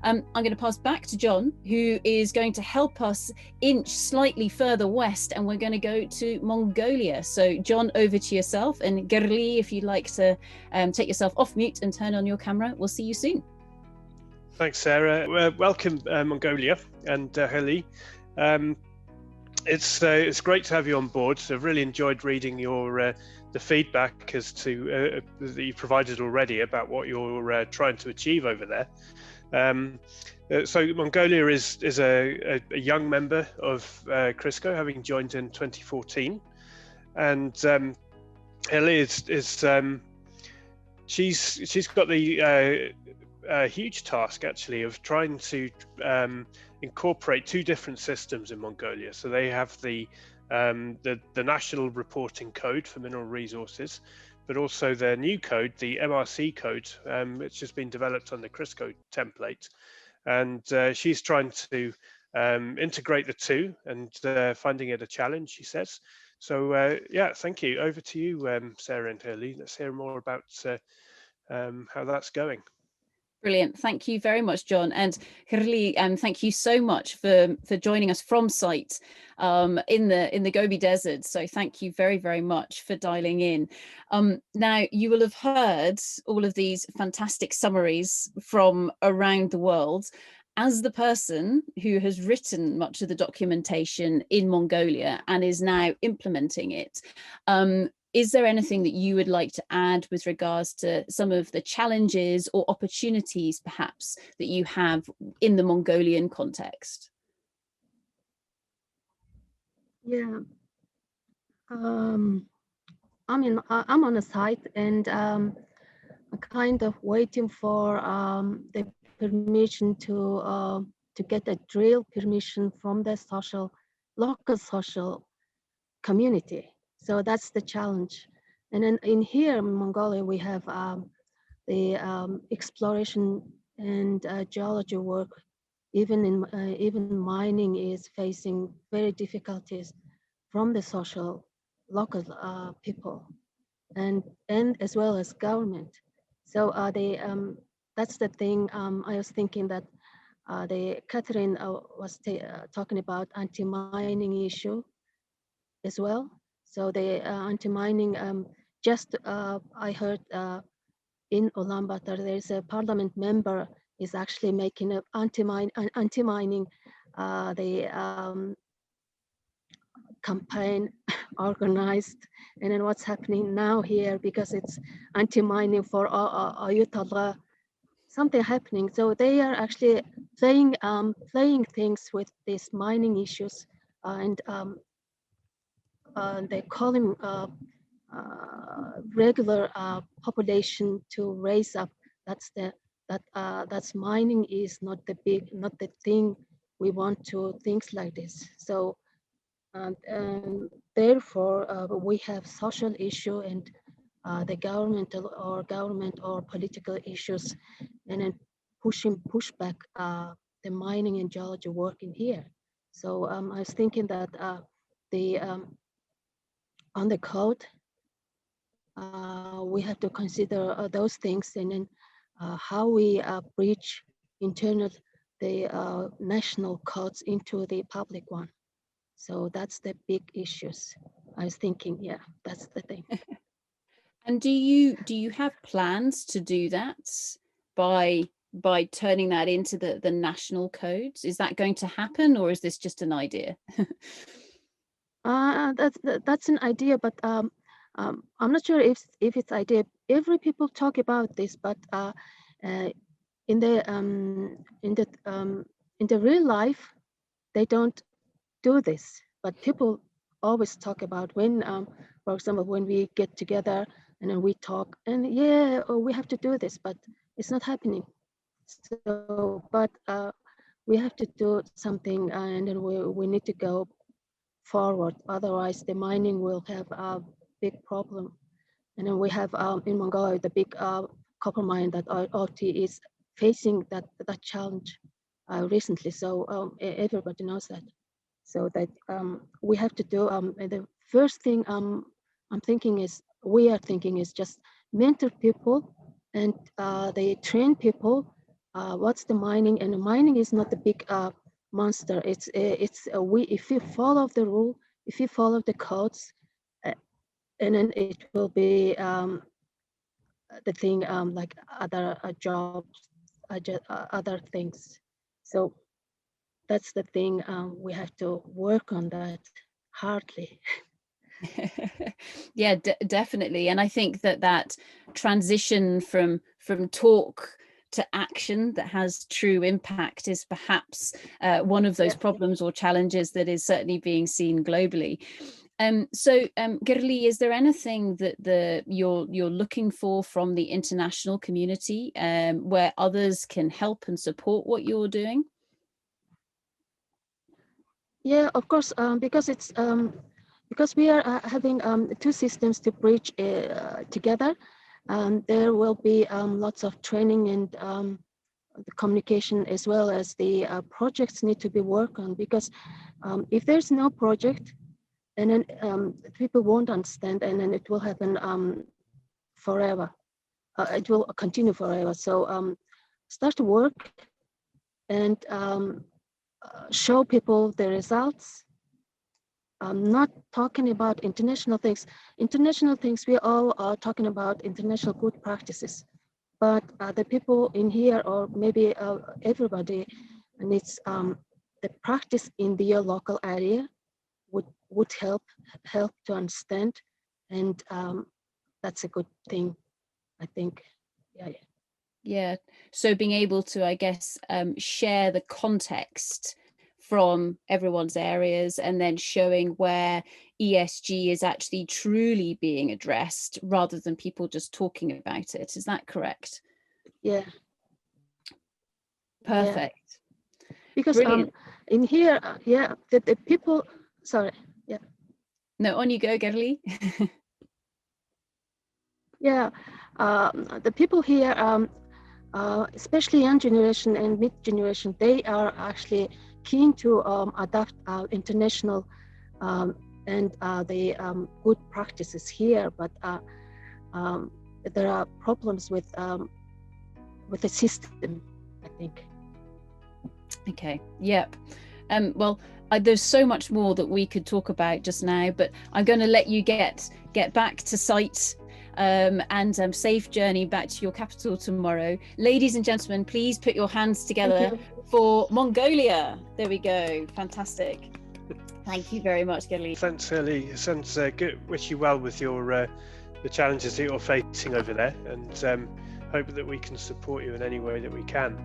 I'm going to pass back to John, who is going to help us inch slightly further west, and we're going to go to Mongolia. So John, over to yourself, and Gerlee, if you'd like to take yourself off mute and turn on your camera. We'll see you soon. Thanks, Sarah. Welcome, Mongolia and Gerlee. It's great to have you on board. I've really enjoyed reading your the feedback as to that you provided already about what you're trying to achieve over there. So Mongolia is a young member of CRISCO, having joined in 2014, and Gerlee is she's got the huge task actually of trying to incorporate two different systems in Mongolia. So they have the national reporting code for mineral resources, but also their new code, the MRC code, which has been developed on the CRISCO template. And she's trying to integrate the two and finding it a challenge, she says. So yeah, thank you. Over to you, Sarah and Gerlee. Let's hear more about how that's going. Brilliant. Thank you very much, John. And Gerlee, thank you so much for joining us from site in the Gobi Desert. So thank you very, very much for dialing in. Now, you will have heard all of these fantastic summaries from around the world. As the person who has written much of the documentation in Mongolia and is now implementing it, is there anything that you would like to add with regards to some of the challenges or opportunities perhaps that you have in the Mongolian context? Yeah, I'm on the site, and I'm kind of waiting for the permission to get a drill permission from the local social community. So that's the challenge. And then in here in Mongolia, we have the exploration and geology work. Even mining is facing very difficulties from the local people, and as well as government. So that's the thing. I was thinking that Catherine was talking about anti-mining issue as well. So the anti-mining, I heard in Ulaanbaatar, there's a parliament member is actually making an anti-mining campaign organized. And then what's happening now here, because it's anti-mining for Ayutthaya, something happening. So they are actually playing things with these mining issues, and they calling regular population to raise up. That's mining is not the thing we want to things like this. So and therefore we have social issue and the government or political issues, and then push back the mining and geology work in here. So I was thinking that on the code, we have to consider those things, and then how we bridge the national codes into the public one. So that's the big issues. I was thinking, yeah, that's the thing. And do you have plans to do that by turning that into the national codes? Is that going to happen, or is this just an idea? That's an idea, but I'm not sure if it's idea. Every people talk about this, but in the real life, they don't do this. But people always talk about when, for example, when we get together and then we talk, and yeah, we have to do this, but it's not happening. So, but we have to do something, and then we need to go forward. Otherwise, the mining will have a big problem. And then we have in Mongolia the big copper mine that OT is facing that challenge recently. So everybody knows that. So that we have to do. The first thing we are thinking is just mentor people, and they train people what's the mining, and mining is not the big monster. It's if you follow the rule, if you follow the codes, and then it will be the thing like other jobs, other things. So that's the thing. We have to work on that hardly. Yeah, definitely. And I think that transition from talk to action that has true impact is perhaps one of those problems or challenges that is certainly being seen globally. So Gerlee, is there anything that you're looking for from the international community where others can help and support what you're doing? Yeah, of course, because it's because we are having two systems to bridge together. There will be lots of training and the communication, as well as the projects need to be worked on, because if there's no project, and then people won't understand, and then it will happen forever. It will continue forever. So start to work and show people the results. I'm not talking about international things. International things, we all are talking about international good practices. But the people in here, or maybe everybody, needs the practice in their local area would help to understand, and that's a good thing, I think. Yeah. So being able to, I guess, share the context from everyone's areas, and then showing where ESG is actually truly being addressed rather than people just talking about it. Is that correct? Yeah. Perfect. Yeah. Because brilliant. In here, the people, sorry, yeah. No, on you go, Gerlee. Yeah, the people here, especially young generation and mid generation, they are actually keen to adopt international and the good practices here, but there are problems with the system, I think. Okay. Yep. Well, there's so much more that we could talk about just now, but I'm going to let you get back to site and safe journey back to your capital tomorrow. Ladies and gentlemen, please put your hands together for Mongolia. There we go. Fantastic. Thank you very much, Gerlee. Thanks, Gerlee. Sounds good. Wish you well with your the challenges that you're facing over there, and hope that we can support you in any way that we can.